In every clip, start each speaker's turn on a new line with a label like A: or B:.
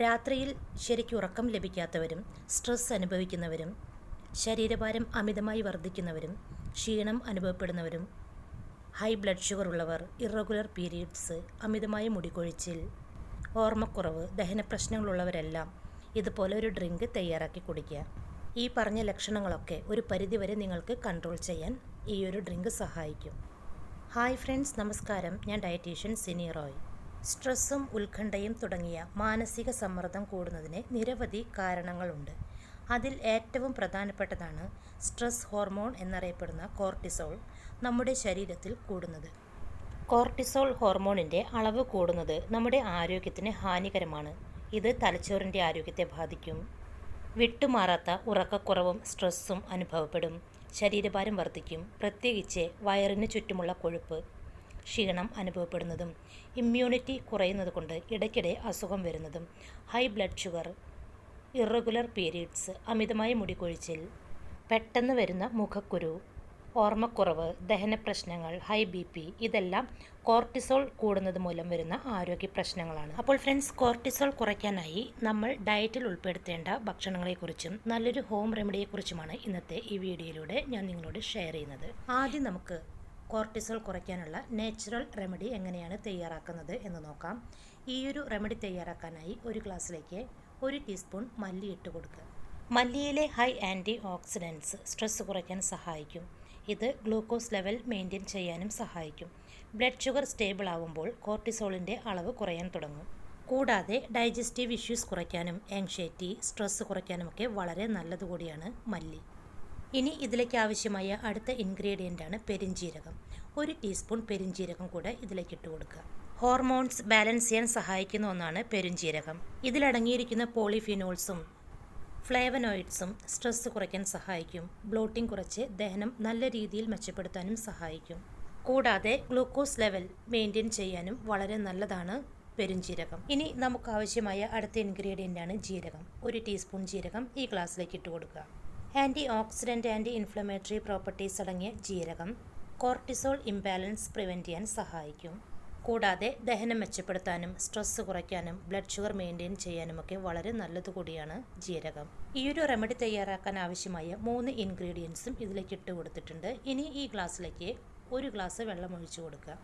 A: രാത്രിയിൽ ശരിക്കും ഉറക്കം ലഭിക്കാത്തവരും സ്ട്രെസ് അനുഭവിക്കുന്നവരും ശരീരഭാരം അമിതമായി വർദ്ധിക്കുന്നവരും ക്ഷീണം അനുഭവപ്പെടുന്നവരും ഹൈ ബ്ലഡ് ഷുഗർ ഉള്ളവർ, ഇറഗുലർ പീരീഡ്സ്, അമിതമായ മുടികൊഴിച്ചിൽ, ഓർമ്മക്കുറവ്, ദഹന പ്രശ്നങ്ങളുള്ളവരെല്ലാം ഇതുപോലെ ഒരു ഡ്രിങ്ക് തയ്യാറാക്കി കുടിക്കുക. ഈ പറഞ്ഞ ലക്ഷണങ്ങളൊക്കെ ഒരു പരിധിവരെ നിങ്ങൾക്ക് കൺട്രോൾ ചെയ്യാൻ ഈ ഒരു ഡ്രിങ്ക് സഹായിക്കും. ഹായ് ഫ്രണ്ട്സ്, നമസ്കാരം. ഞാൻ ഡയറ്റീഷ്യൻ സിനി റോയ്. സ്ട്രെസ്സും ഉത്കണ്ഠയും തുടങ്ങിയ മാനസിക സമ്മർദ്ദം കൂടുന്നതിന് നിരവധി കാരണങ്ങളുണ്ട്. അതിൽ ഏറ്റവും പ്രധാനപ്പെട്ടതാണ് സ്ട്രെസ് ഹോർമോൺ എന്നറിയപ്പെടുന്ന കോർട്ടിസോൾ നമ്മുടെ ശരീരത്തിൽ കൂടുന്നത്. കോർട്ടിസോൾ ഹോർമോണിൻ്റെ അളവ് കൂടുന്നത് നമ്മുടെ ആരോഗ്യത്തിന് ഹാനികരമാണ്. ഇത് തലച്ചോറിൻ്റെ ആരോഗ്യത്തെ ബാധിക്കും. വിട്ടുമാറാത്ത ഉറക്കക്കുറവും സ്ട്രെസ്സും അനുഭവപ്പെടും. ശരീരഭാരം വർദ്ധിക്കും, പ്രത്യേകിച്ച് വയറിന് ചുറ്റുമുള്ള കൊഴുപ്പ്. ക്ഷീണം അനുഭവപ്പെടുന്നതും ഇമ്മ്യൂണിറ്റി കുറയുന്നതുകൊണ്ട് ഇടയ്ക്കിടെ അസുഖം വരുന്നതും high blood sugar, irregular periods, അമിതമായ മുടികൊഴിച്ചിൽ, പെട്ടെന്ന് വരുന്ന മുഖക്കുരു, ഓർമ്മക്കുറവ്, ദഹന പ്രശ്നങ്ങൾ, ഹൈ BP ഇതെല്ലാം കോർട്ടിസോൾ കൂടുന്നത് മൂലം വരുന്ന ആരോഗ്യ പ്രശ്നങ്ങളാണ്. അപ്പോൾ ഫ്രണ്ട്സ്, കോർട്ടിസോൾ കുറയ്ക്കാനായി നമ്മൾ ഡയറ്റിൽ ഉൾപ്പെടുത്തേണ്ട ഭക്ഷണങ്ങളെക്കുറിച്ചും നല്ലൊരു ഹോം റെമഡിയെക്കുറിച്ചുമാണ് ഇന്നത്തെ ഈ വീഡിയോയിലൂടെ ഞാൻ നിങ്ങളോട് ഷെയർ ചെയ്യുന്നത്. ആദ്യം നമുക്ക് കോർട്ടിസോൾ കുറയ്ക്കാനുള്ള നാച്ചുറൽ റെമഡി എങ്ങനെയാണ് തയ്യാറാക്കുന്നത് എന്ന് നോക്കാം. ഈ ഒരു റെമഡി തയ്യാറാക്കാനായി ഒരു ഗ്ലാസ്സിലേക്ക് 1 ടീസ്പൂൺ മല്ലി ഇട്ട് കൊടുക്കുക. മല്ലിയിലെ ഹൈ ആൻറ്റി ഓക്സിഡൻസ് സ്ട്രെസ് കുറയ്ക്കാൻ സഹായിക്കും. ഇത് ഗ്ലൂക്കോസ് ലെവൽ മെയിൻറ്റെയിൻ ചെയ്യാനും സഹായിക്കും. ബ്ലഡ് ഷുഗർ സ്റ്റേബിൾ ആകുമ്പോൾ കോർട്ടിസോളിൻ്റെ അളവ് കുറയാൻ തുടങ്ങും. കൂടാതെ ഡൈജസ്റ്റീവ് ഇഷ്യൂസ് കുറയ്ക്കാനും ആങ്ഷൈറ്റി, സ്ട്രെസ് കുറയ്ക്കാനുമൊക്കെ വളരെ നല്ലതുകൂടിയാണ് മല്ലി. ഇനി ഇതിലേക്ക് ആവശ്യമായ അടുത്ത ഇൻഗ്രീഡിയൻ്റാണ് പെരിഞ്ജീരകം. 1 ടീസ്പൂൺ പെരിഞ്ജീരകം കൂടെ ഇതിലേക്ക് ഇട്ട് കൊടുക്കുക. ഹോർമോൺസ് ബാലൻസ് ചെയ്യാൻ സഹായിക്കുന്ന ഒന്നാണ് പെരുംജീരകം. ഇതിലടങ്ങിയിരിക്കുന്ന പോളിഫിനോൾസും ഫ്ലേവനോയിഡ്സും സ്ട്രെസ് കുറയ്ക്കാൻ സഹായിക്കും. ബ്ലോട്ടിംഗ് കുറച്ച് ദഹനം നല്ല രീതിയിൽ മെച്ചപ്പെടുത്താനും സഹായിക്കും. കൂടാതെ ഗ്ലൂക്കോസ് ലെവൽ മെയിൻറ്റെയിൻ ചെയ്യാനും വളരെ നല്ലതാണ് പെരുംജീരകം. ഇനി നമുക്ക് ആവശ്യമായ അടുത്ത ഇൻഗ്രീഡിയൻ്റാണ് ജീരകം. 1 ടീസ്പൂൺ ജീരകം ഈ ഗ്ലാസ്സിലേക്ക് ഇട്ട് കൊടുക്കുക. Antioxidant, anti inflammatory properties അടങ്ങിയ ജീരകം കോർട്ടിസോൾ ഇംബാലൻസ് പ്രിവെൻറ്റ് ചെയ്യാൻ സഹായിക്കും. കൂടാതെ ദഹനം മെച്ചപ്പെടുത്താനും സ്ട്രെസ് കുറയ്ക്കാനും ബ്ലഡ് ഷുഗർ മെയിൻറ്റെയിൻ ചെയ്യാനുമൊക്കെ വളരെ നല്ലതുകൂടിയാണ് ജീരകം. ഈ ഒരു റെമഡി തയ്യാറാക്കാൻ ആവശ്യമായ 3 ഇൻഗ്രീഡിയൻസും ഇതിലേക്ക് ഇട്ട് കൊടുത്തിട്ടുണ്ട്. ഇനി ഈ ഗ്ലാസ്സിലേക്ക് 1 ഗ്ലാസ് വെള്ളം ഒഴിച്ചു കൊടുക്കുക.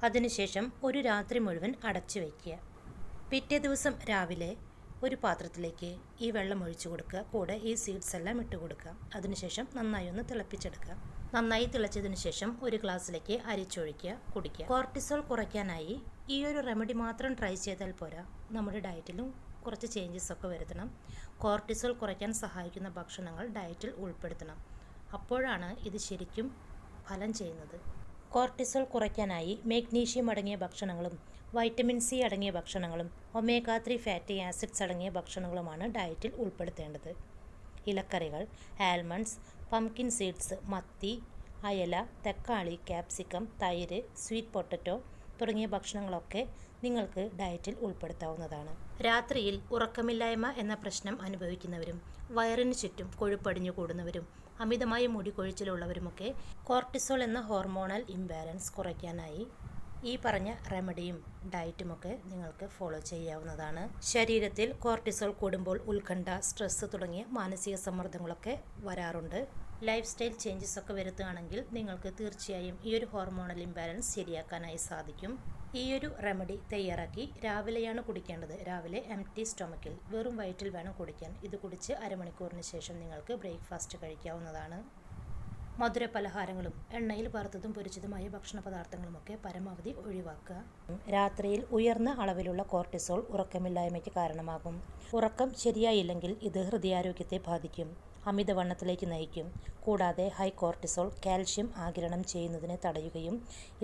A: അതിനുശേഷം ഒരു രാത്രി മുഴുവൻ അടച്ചു വയ്ക്കുക. പിറ്റേ ദിവസം രാവിലെ ഒരു പാത്രത്തിലേക്ക് ഈ വെള്ളം ഒഴിച്ചു കൊടുക്കുക. കൂടെ ഈ സീഡ്സ് എല്ലാം ഇട്ട് കൊടുക്കുക. അതിനുശേഷം നന്നായി ഒന്ന് തിളപ്പിച്ചെടുക്കുക. നന്നായി തിളച്ചതിന് ശേഷം ഒരു ഗ്ലാസ്സിലേക്ക് അരിച്ചൊഴിക്കുക, കുടിക്കുക. കോർട്ടിസോൾ കുറയ്ക്കാനായി ഈ ഒരു റെമഡി മാത്രം ട്രൈ ചെയ്താൽ പോരാ, നമ്മുടെ ഡയറ്റിലും കുറച്ച് ചേഞ്ചസ് ഒക്കെ വരുത്തണം. കോർട്ടിസോൾ കുറയ്ക്കാൻ സഹായിക്കുന്ന ഭക്ഷണങ്ങൾ ഡയറ്റിൽ ഉൾപ്പെടുത്തണം. അപ്പോഴാണ് ഇത് ശരിക്കും ഫലം ചെയ്യുന്നത്. കോർട്ടിസോൾ കുറയ്ക്കാനായി മാഗ്നീഷ്യം അടങ്ങിയ ഭക്ഷണങ്ങളും വൈറ്റമിൻ C അടങ്ങിയ ഭക്ഷണങ്ങളും ഒമേഗ 3 ഫാറ്റി ആസിഡ്സ് അടങ്ങിയ ഭക്ഷണങ്ങളുമാണ് ഡയറ്റിൽ ഉൾപ്പെടുത്തേണ്ടത്. ഇലക്കറികൾ, ആൽമണ്ട്സ്, പംകിൻ സീഡ്സ്, മത്തി, അയല, തക്കാളി, ക്യാപ്സിക്കം, തൈര്, സ്വീറ്റ് പൊട്ടറ്റോ തുടങ്ങിയ ഭക്ഷണങ്ങളൊക്കെ നിങ്ങൾക്ക് ഡയറ്റിൽ ഉൾപ്പെടുത്താവുന്നതാണ്. രാത്രിയിൽ ഉറക്കമില്ലായ്മ എന്ന പ്രശ്നം അനുഭവിക്കുന്നവരും വയറിന് ചുറ്റും കൊഴുപ്പടിഞ്ഞു കൂടുന്നവരും അമിതമായ മുടി കൊഴിച്ചിലുള്ളവരുമൊക്കെ കോർട്ടിസോൾ എന്ന ഹോർമോണൽ ഇംബാലൻസ് കുറയ്ക്കാനായി ഈ പറഞ്ഞ റെമഡിയും ഡയറ്റുമൊക്കെ നിങ്ങൾക്ക് ഫോളോ ചെയ്യാവുന്നതാണ്. ശരീരത്തിൽ കോർട്ടിസോൾ കൂടുമ്പോൾ ഉത്കണ്ഠ, സ്ട്രെസ് തുടങ്ങിയ മാനസിക സമ്മർദ്ദങ്ങളൊക്കെ വരാറുണ്ട്. ലൈഫ് സ്റ്റൈൽ ചേഞ്ചസ് ഒക്കെ വരുത്തുകയാണെങ്കിൽ നിങ്ങൾക്ക് തീർച്ചയായും ഈ ഒരു ഹോർമോണൽ ഇംബാലൻസ് ശരിയാക്കാനായി സാധിക്കും. ഈ ഒരു റെമഡി തയ്യാറാക്കി രാവിലെയാണ് കുടിക്കേണ്ടത്. രാവിലെ എംപ്റ്റി സ്റ്റൊമക്കിൽ, വെറും വയറ്റിൽ വേണം കുടിക്കാൻ. ഇത് കുടിച്ച് അരമണിക്കൂറിന് ശേഷം നിങ്ങൾക്ക് ബ്രേക്ക്ഫാസ്റ്റ് കഴിക്കാവുന്നതാണ്. മധുര പലഹാരങ്ങളും എണ്ണയിൽ വറുത്തതും പൊരിച്ചതുമായ ഭക്ഷണ പദാർത്ഥങ്ങളുമൊക്കെ പരമാവധി ഒഴിവാക്കുക. രാത്രിയിൽ ഉയർന്ന അളവിലുള്ള കോർട്ടിസോൾ ഉറക്കമില്ലായ്മയ്ക്ക് കാരണമാകും. ഉറക്കം ശരിയായില്ലെങ്കിൽ ഇത് ഹൃദയാരോഗ്യത്തെ ബാധിക്കും, അമിതവണ്ണത്തിലേക്ക് നയിക്കും. കൂടാതെ ഹൈ കോർട്ടിസോൾ കാൽഷ്യം ആഗിരണം ചെയ്യുന്നതിനെ തടയുകയും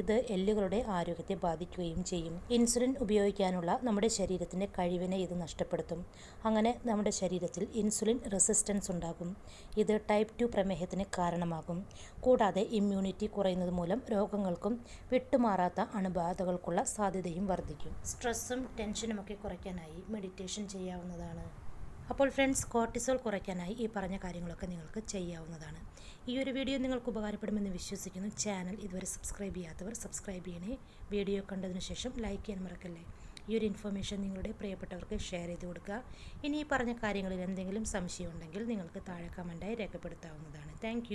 A: ഇത് എല്ലുകളുടെ ആരോഗ്യത്തെ ബാധിക്കുകയും ചെയ്യും. ഇൻസുലിൻ ഉപയോഗിക്കാനുള്ള നമ്മുടെ ശരീരത്തിൻ്റെ കഴിവിനെ ഇത് നഷ്ടപ്പെടുത്തും. അങ്ങനെ നമ്മുടെ ശരീരത്തിൽ ഇൻസുലിൻ റെസിസ്റ്റൻസ് ഉണ്ടാകും. ഇത് ടൈപ്പ് 2 പ്രമേഹത്തിന് കാരണമാകും. കൂടാതെ ഇമ്മ്യൂണിറ്റി കുറയുന്നത് മൂലം രോഗങ്ങൾക്കും വിട്ടുമാറാത്ത അണുബാധകൾക്കുള്ള സാധ്യതയും വർദ്ധിക്കും. സ്ട്രെസ്സും ടെൻഷനുമൊക്കെ കുറയ്ക്കാനായി മെഡിറ്റേഷൻ ചെയ്യാവുന്നതാണ്. അപ്പോൾ ഫ്രണ്ട്സ്, കോർട്ടിസോൾ കുറയ്ക്കാനായി ഈ പറഞ്ഞ കാര്യങ്ങളൊക്കെ നിങ്ങൾക്ക് ചെയ്യാവുന്നതാണ്. ഈ ഒരു വീഡിയോ നിങ്ങൾക്ക് ഉപകാരപ്പെടുമെന്ന് വിശ്വസിക്കുന്നു. ചാനൽ ഇതുവരെ സബ്സ്ക്രൈബ് ചെയ്യാത്തവർ സബ്സ്ക്രൈബ് ചെയ്യണേ. വീഡിയോ കണ്ടതിന് ശേഷം ലൈക്ക് ചെയ്യാൻ മറക്കല്ലേ. ഈ ഒരു ഇൻഫർമേഷൻ നിങ്ങളുടെ പ്രിയപ്പെട്ടവർക്ക് ഷെയർ ചെയ്ത് കൊടുക്കുക. ഇനി ഈ പറഞ്ഞ കാര്യങ്ങളിൽ എന്തെങ്കിലും സംശയം ഉണ്ടെങ്കിൽ നിങ്ങൾക്ക് താഴെ കമൻറ്റായി രേഖപ്പെടുത്താവുന്നതാണ്. താങ്ക്